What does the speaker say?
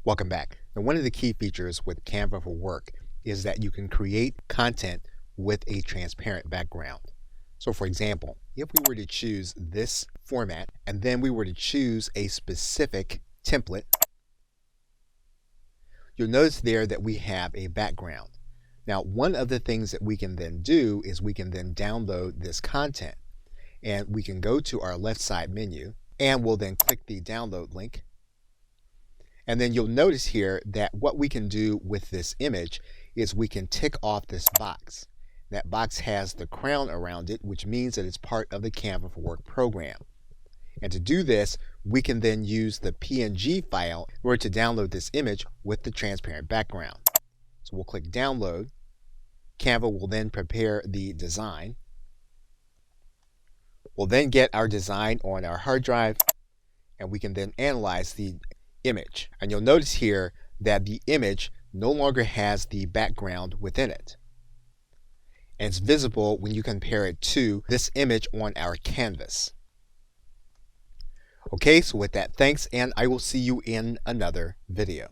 Welcome back. Now, one of the key features with Canva for Work is that you can create content with a transparent background. So for example, if we were to choose this format and then we were to choose a specific template, you'll notice there that we have a background. Now, one of the things that we can then do is we can then download this content, and we can go to our left side menu and we'll then click the download link. And then you'll notice here that what we can do with this image is we can tick off this box. That box has the crown around it, which means that it's part of the Canva for Work program. And to do this, we can then use the PNG file in order to download this image with the transparent background. So we'll click download. Canva will then prepare the design. We'll then get our design on our hard drive, and we can then analyze the image. And you'll notice here that the image no longer has the background within it. And it's visible when you compare it to this image on our canvas. Okay, so with that, thanks, and I will see you in another video.